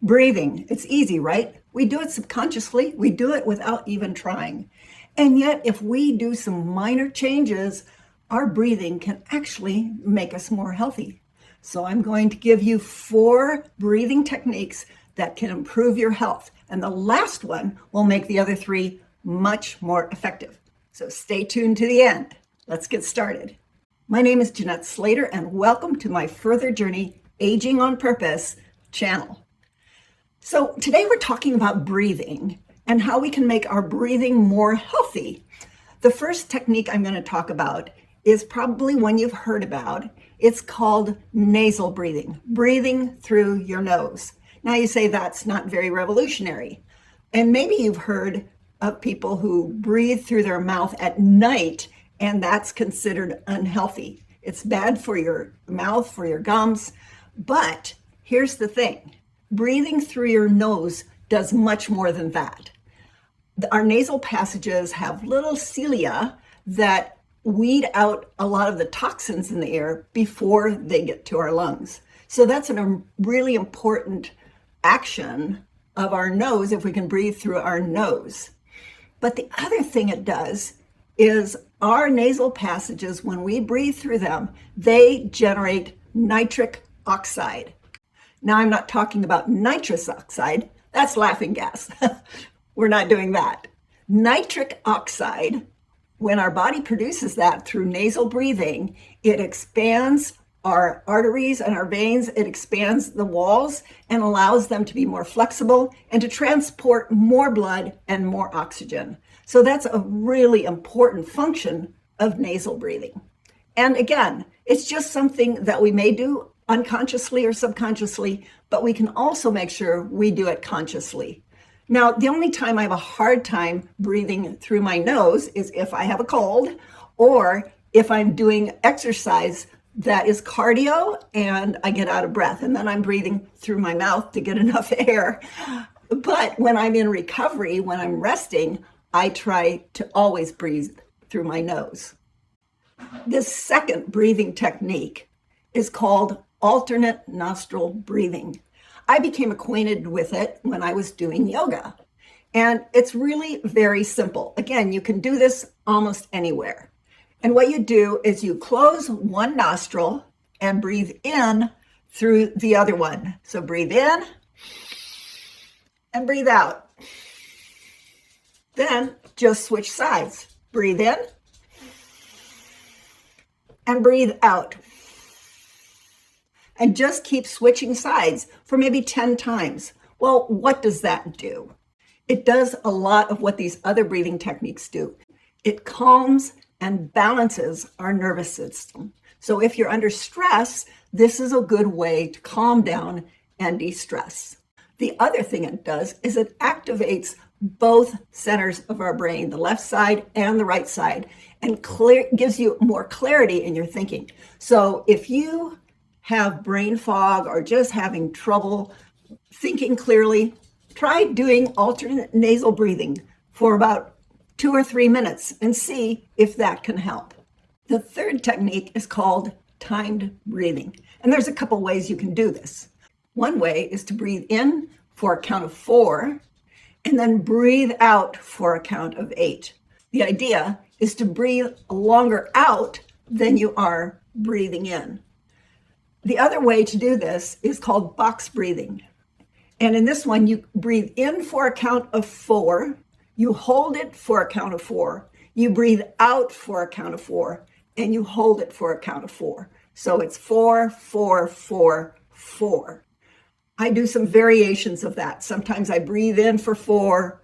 Breathing, it's easy, right? We do it subconsciously. We do it without even trying. And yet, if we do some minor changes, our breathing can actually make us more healthy. So I'm going to give you 4 breathing techniques that can improve your health. And the last one will make the other 3 much more effective. So stay tuned to the end. Let's get started. My name is Jeanette Slater, and welcome to my Further Journey Aging on Purpose channel. So today we're talking about breathing and how we can make our breathing more healthy. The first technique I'm going to talk about is probably one you've heard about. It's called nasal breathing, breathing through your nose. Now you say that's not very revolutionary. And maybe you've heard of people who breathe through their mouth at night, and that's considered unhealthy. It's bad for your mouth, for your gums. But here's the thing. Breathing through your nose does much more than that. Our nasal passages have little cilia that weed out a lot of the toxins in the air before they get to our lungs. So that's a really important action of our nose if we can breathe through our nose. But the other thing it does is our nasal passages, when we breathe through them, they generate nitric oxide. Now, I'm not talking about nitrous oxide. That's laughing gas. We're not doing that. Nitric oxide, when our body produces that through nasal breathing, it expands our arteries and our veins. It expands the walls and allows them to be more flexible and to transport more blood and more oxygen. So that's a really important function of nasal breathing. And again, it's just something that we may do unconsciously or subconsciously, but we can also make sure we do it consciously. Now, the only time I have a hard time breathing through my nose is if I have a cold or if I'm doing exercise that is cardio and I get out of breath, and then I'm breathing through my mouth to get enough air. But when I'm in recovery, when I'm resting, I try to always breathe through my nose. This second breathing technique is called alternate nostril breathing. I became acquainted with it when I was doing yoga. And it's really very simple. Again, you can do this almost anywhere. And what you do is you close one nostril and breathe in through the other one. So breathe in and breathe out. Then just switch sides. Breathe in and breathe out. And just keep switching sides for maybe 10 times. Well, what does that do? It does a lot of what these other breathing techniques do. It calms and balances our nervous system. So if you're under stress, this is a good way to calm down and de-stress. The other thing it does is it activates both centers of our brain, the left side and the right side, and gives you more clarity in your thinking. So if you have brain fog or just having trouble thinking clearly, try doing alternate nasal breathing for about 2 or 3 minutes and see if that can help. The third technique is called timed breathing. And there's a couple ways you can do this. One way is to breathe in for a count of 4 and then breathe out for a count of 8. The idea is to breathe longer out than you are breathing in. The other way to do this is called box breathing. And in this one, you breathe in for a count of 4, you hold it for a count of 4, you breathe out for a count of 4, and you hold it for a count of 4. So it's 4, 4, 4, 4. I do some variations of that. Sometimes I breathe in for 4,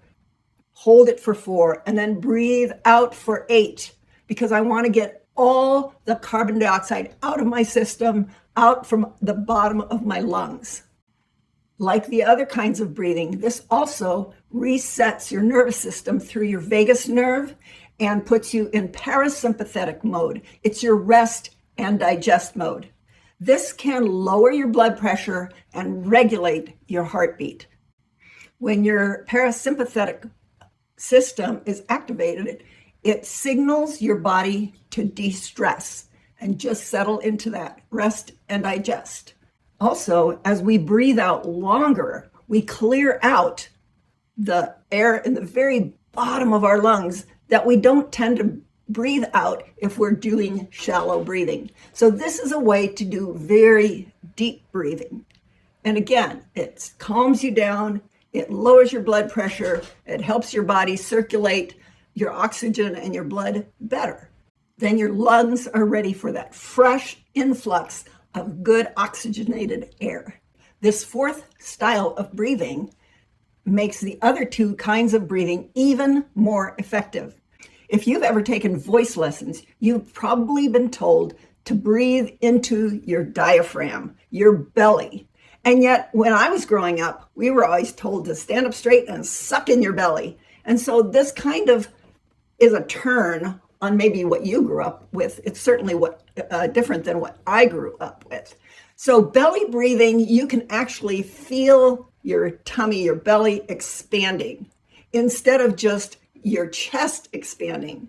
hold it for 4, and then breathe out for 8, because I want to get all the carbon dioxide out of my system, out from the bottom of my lungs. Like the other kinds of breathing, this also resets your nervous system through your vagus nerve and puts you in parasympathetic mode. It's your rest and digest mode. This can lower your blood pressure and regulate your heartbeat. When your parasympathetic system is activated, it signals your body to de-stress and just settle into that rest and digest. Also, as we breathe out longer, we clear out the air in the very bottom of our lungs that we don't tend to breathe out if we're doing shallow breathing. So this is a way to do very deep breathing. And again, it calms you down, it lowers your blood pressure, it helps your body circulate your oxygen and your blood better. Then your lungs are ready for that fresh influx of good oxygenated air. This fourth style of breathing makes the other two kinds of breathing even more effective. If you've ever taken voice lessons, you've probably been told to breathe into your diaphragm, your belly. And yet, when I was growing up, we were always told to stand up straight and suck in your belly. And so this kind of is a turn on maybe what you grew up with. It's certainly different than what I grew up with. So belly breathing, you can actually feel your tummy, your belly expanding instead of just your chest expanding.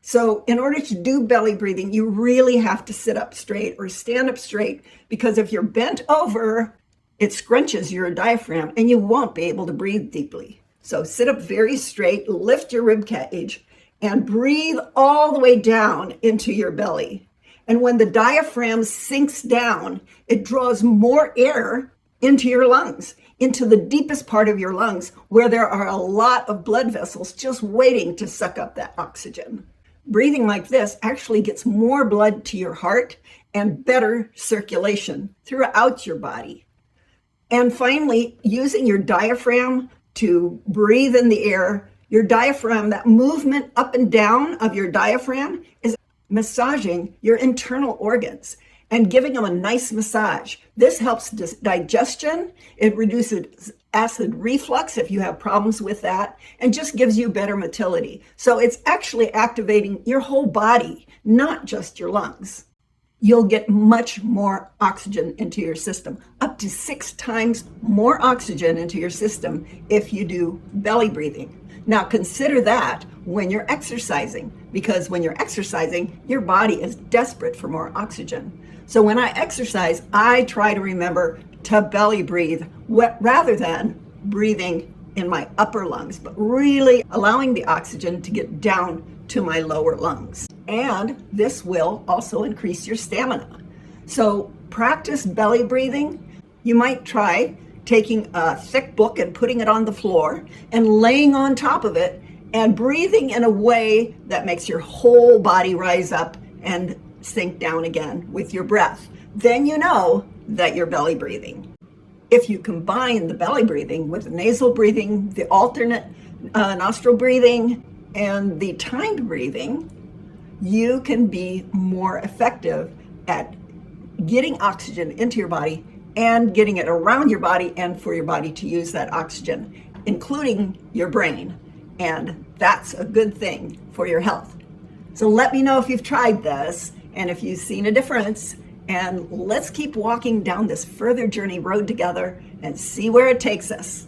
So in order to do belly breathing, you really have to sit up straight or stand up straight, because if you're bent over, it scrunches your diaphragm and you won't be able to breathe deeply. So sit up very straight, lift your rib cage, and breathe all the way down into your belly. And when the diaphragm sinks down, it draws more air into your lungs, into the deepest part of your lungs, where there are a lot of blood vessels just waiting to suck up that oxygen. Breathing like this actually gets more blood to your heart and better circulation throughout your body. And finally, using your diaphragm to breathe in the air, your diaphragm, that movement up and down of your diaphragm is massaging your internal organs and giving them a nice massage. This helps digestion. It reduces acid reflux if you have problems with that, and just gives you better motility. So it's actually activating your whole body, not just your lungs. You'll get much more oxygen into your system, up to 6 times more oxygen into your system if you do belly breathing. Now consider that when you're exercising, because when you're exercising, your body is desperate for more oxygen. So when I exercise, I try to remember to belly breathe rather than breathing in my upper lungs, but really allowing the oxygen to get down to my lower lungs. And this will also increase your stamina. So practice belly breathing. You might try taking a thick book and putting it on the floor and laying on top of it and breathing in a way that makes your whole body rise up and sink down again with your breath. Then you know that you're belly breathing. If you combine the belly breathing with the nasal breathing, the alternate nostril breathing, and the timed breathing, you can be more effective at getting oxygen into your body and getting it around your body and for your body to use that oxygen, including your brain. And that's a good thing for your health. So let me know if you've tried this and if you've seen a difference. And let's keep walking down this further journey road together and see where it takes us.